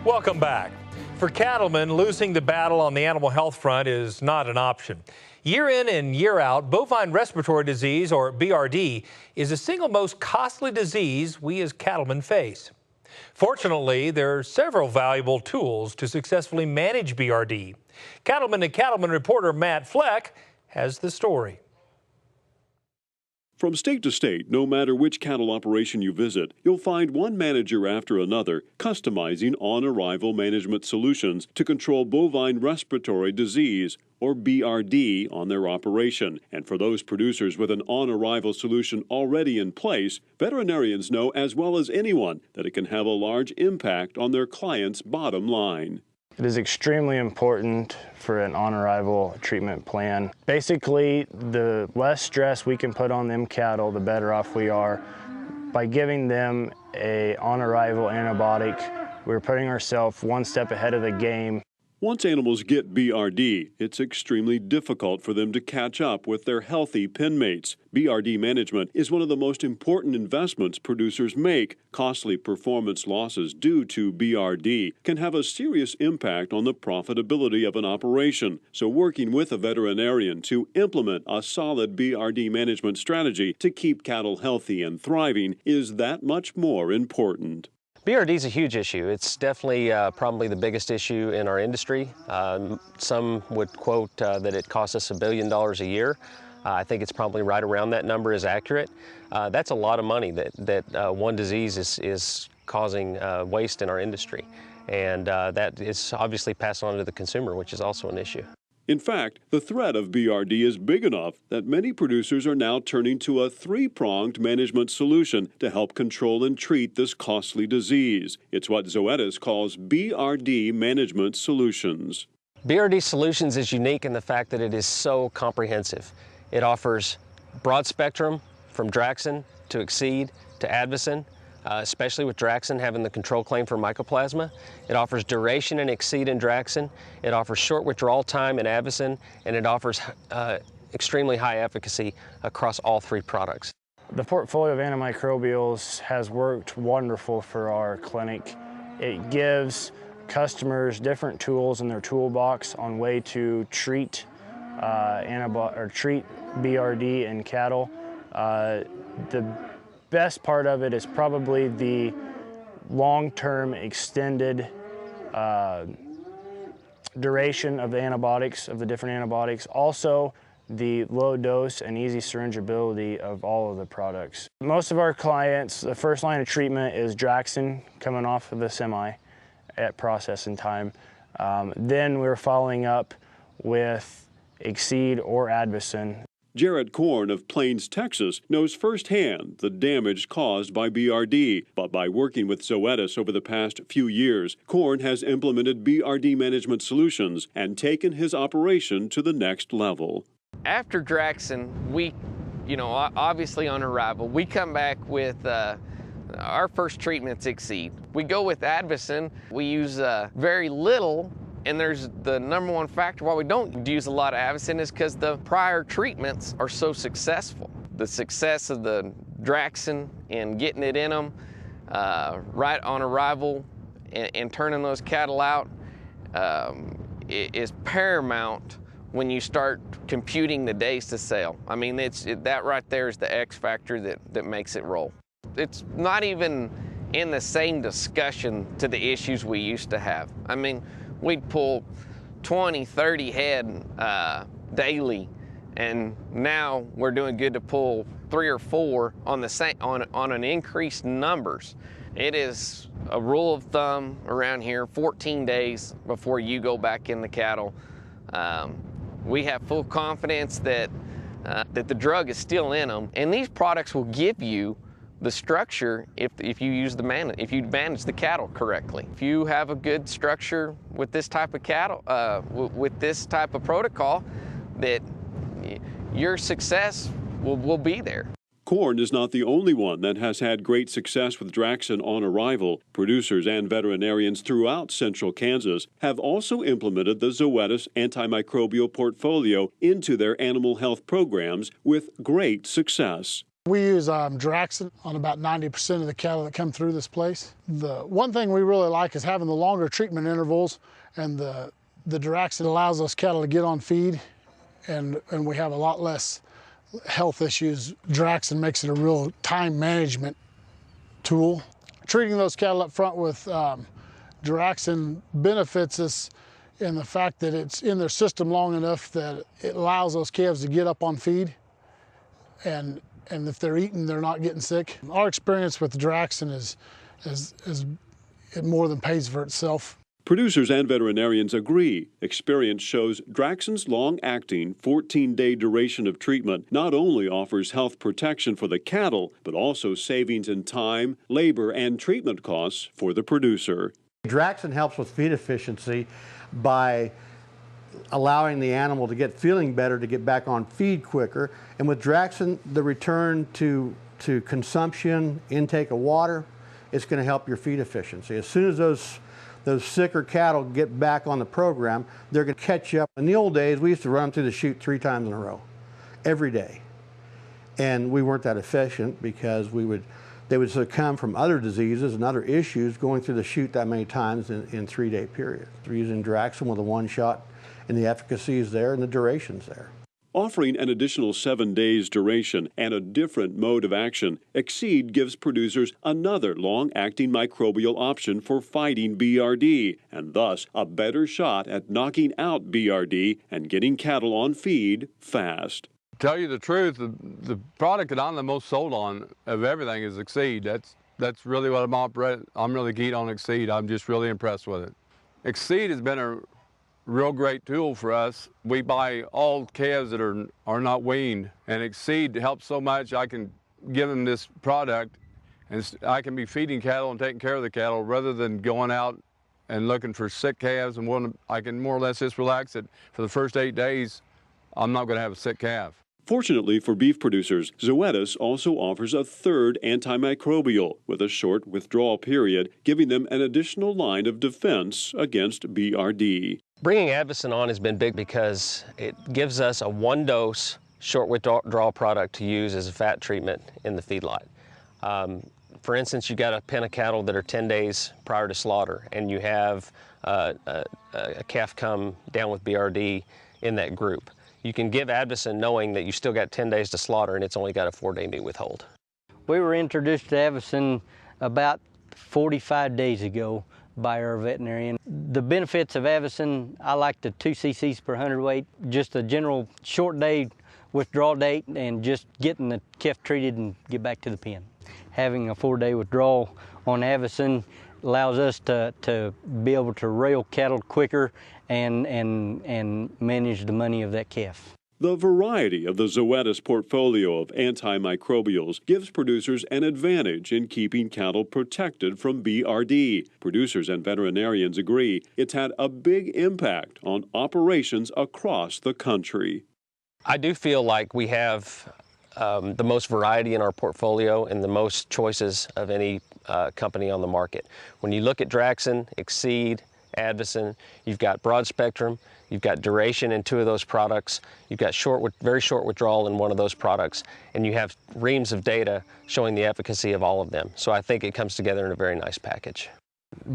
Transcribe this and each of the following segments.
Welcome back. For cattlemen, losing the battle on the animal health front is not an option. Year in and year out, bovine respiratory disease, or BRD, is the single most costly disease we as cattlemen face. Fortunately, there are several valuable tools to successfully manage BRD. Cattleman to Cattleman reporter Matt Fleck has the story. From state to state, no matter which cattle operation you visit, you'll find one manager after another customizing on-arrival management solutions to control bovine respiratory disease, or BRD, on their operation. And for those producers with an on-arrival solution already in place, veterinarians know as well as anyone that it can have a large impact on their clients' bottom line. It is extremely important for an on-arrival treatment plan. Basically, the less stress we can put on them cattle, the better off we are. By giving them an on-arrival antibiotic, we're putting ourselves one step ahead of the game. Once animals get BRD, it's extremely difficult for them to catch up with their healthy pen mates. BRD management is one of the most important investments producers make. Costly performance losses due to BRD can have a serious impact on the profitability of an operation. So working with a veterinarian to implement a solid BRD management strategy to keep cattle healthy and thriving is that much more important. BRD is a huge issue. It's definitely probably the biggest issue in our industry. Some would quote that it costs us $1 billion a year. I think it's probably right around that number is accurate. That's a lot of money that one disease is causing waste in our industry. And that is obviously passed on to the consumer, which is also an issue. In fact, the threat of BRD is big enough that many producers are now turning to a three-pronged management solution to help control and treat this costly disease. It's what Zoetis calls BRD Management Solutions. BRD Solutions is unique in the fact that it is so comprehensive. It offers broad spectrum from Draxxin to Exceed to Advocin. Especially with Draxxin having the control claim for mycoplasma. It offers duration and Exceed in Draxxin. It offers short withdrawal time in Advocin, and it offers extremely high efficacy across all three products. The portfolio of antimicrobials has worked wonderful for our clinic. It gives customers different tools in their toolbox on way to treat treat BRD in cattle. The best part of it is probably the long-term extended duration of the antibiotics, of the different antibiotics. Also, the low dose and easy syringeability of all of the products. Most of our clients, the first line of treatment is Draxxin coming off of the semi at processing time. Then we're following up with Exceed or Advocin. Jared Korn of Plains, Texas, knows firsthand the damage caused by BRD. But by working with Zoetis over the past few years, Korn has implemented BRD management solutions and taken his operation to the next level. After Draxxin, we, obviously on arrival, we come back with our first treatment's Exceed. We go with Advocin. We use very little. And there's the number one factor why we don't use a lot of Advocin is because the prior treatments are so successful. The success of the Draxxin and getting it in them right on arrival and turning those cattle out is paramount when you start computing the days to sale. I mean, that right there is the X factor that makes it roll. It's not even in the same discussion to the issues we used to have. I mean, we'd pull 20, 30 head daily, and now we're doing good to pull 3 or 4 on the same on an increased numbers. It is a rule of thumb around here: 14 days before you go back in the cattle. We have full confidence that that the drug is still in them, and these products will give you the structure if you use if you manage the cattle correctly. If you have a good structure with this type of cattle, with this type of protocol, that your success will be there. Korn is not the only one that has had great success with Draxxin on arrival. Producers and veterinarians throughout central Kansas have also implemented the Zoetis antimicrobial portfolio into their animal health programs with great success. We use Draxxin on about 90% of the cattle that come through this place. The one thing we really like is having the longer treatment intervals, and the Draxxin allows those cattle to get on feed, and we have a lot less health issues. Draxxin makes it a real time management tool. Treating those cattle up front with Draxxin benefits us in the fact that it's in their system long enough that it allows those calves to get up on feed, and if they're eating, they're not getting sick. Our experience with Draxxin is it more than pays for itself. Producers and veterinarians agree. Experience shows Draxxin's long-acting 14-day duration of treatment not only offers health protection for the cattle, but also savings in time, labor, and treatment costs for the producer. Draxxin helps with feed efficiency by allowing the animal to get feeling better, to get back on feed quicker. And with Draxxin, the return to consumption, intake of water, it's going to help your feed efficiency. As soon as those sicker cattle get back on the program, they're going to catch up. In the old days, we used to run them through the chute 3 times in a row, every day. And we weren't that efficient because they would succumb from other diseases and other issues going through the chute that many times in 3-day periods. We're using Draxxin with a one-shot, and the efficacy is there and the duration's there. Offering an additional 7 days duration and a different mode of action, Exceed gives producers another long-acting microbial option for fighting BRD, and thus a better shot at knocking out BRD and getting cattle on feed fast. To tell you the truth, the product that I'm the most sold on of everything is Exceed. That's really what I'm really keen on Exceed. I'm just really impressed with it. Exceed has been a real great tool for us. We buy all calves that are not weaned, and Exceed helps so much. I can give them this product, and I can be feeding cattle and taking care of the cattle rather than going out and looking for sick calves. And I can more or less just relax it for the first 8 days. I'm not going to have a sick calf. Fortunately for beef producers, Zoetis also offers a third antimicrobial with a short withdrawal period, giving them an additional line of defense against BRD. Bringing Advocin on has been big because it gives us a 1-dose short withdrawal product to use as a fat treatment in the feedlot. For instance, you've got a pen of cattle that are 10 days prior to slaughter, and you have a calf come down with BRD in that group. You can give Advocin knowing that you still got 10 days to slaughter and it's only got a 4-day meat withhold. We were introduced to Advocin about 45 days ago by our veterinarian. The benefits of Advocin, I like the 2 cc's per hundredweight, just a general short day withdrawal date and just getting the calf treated and get back to the pen. Having a 4-day withdrawal on Advocin allows us to be able to rail cattle quicker and manage the money of that calf. The variety of the Zoetis portfolio of antimicrobials gives producers an advantage in keeping cattle protected from BRD. Producers and veterinarians agree it's had a big impact on operations across the country. I do feel like we have the most variety in our portfolio and the most choices of any company on the market. When you look at Draxxin, Exceed, Advocin, you've got broad spectrum, you've got duration in 2 of those products, you've got very short withdrawal in 1 of those products, and you have reams of data showing the efficacy of all of them. So I think it comes together in a very nice package.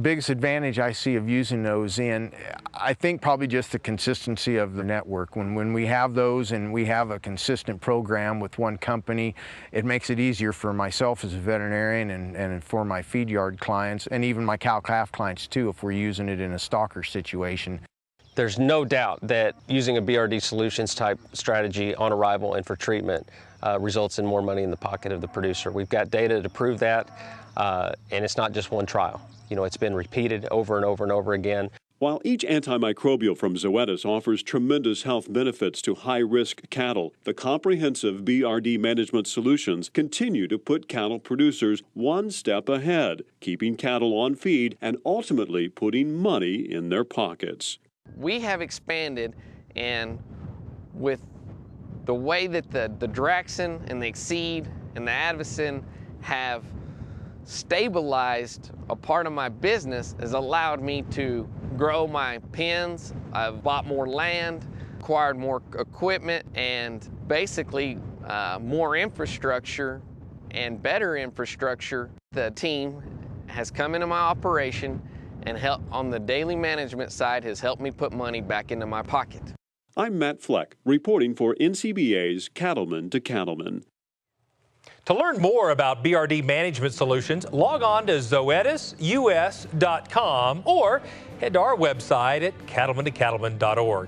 Biggest advantage I see of using those I think probably just the consistency of the network. When we have those and we have a consistent program with one company, it makes it easier for myself as a veterinarian and for my feed yard clients and even my cow-calf clients too if we're using it in a stalker situation. There's no doubt that using a BRD solutions type strategy on arrival and for treatment results in more money in the pocket of the producer. We've got data to prove that, and it's not just one trial. You know, it's been repeated over and over and over again. While each antimicrobial from Zoetis offers tremendous health benefits to high-risk cattle, the comprehensive BRD management solutions continue to put cattle producers one step ahead, keeping cattle on feed and ultimately putting money in their pockets. We have expanded, and with the way that the Draxxin and the Exceed and the Advocin have stabilized a part of my business has allowed me to grow my pens. I've bought more land, acquired more equipment, and basically more infrastructure and better infrastructure. The team has come into my operation and help on the daily management side has helped me put money back into my pocket. I'm Matt Fleck, reporting for NCBA's Cattleman to Cattleman. To learn more about BRD management solutions, log on to zoetis.us.com or head to our website at cattlemantocattleman.org.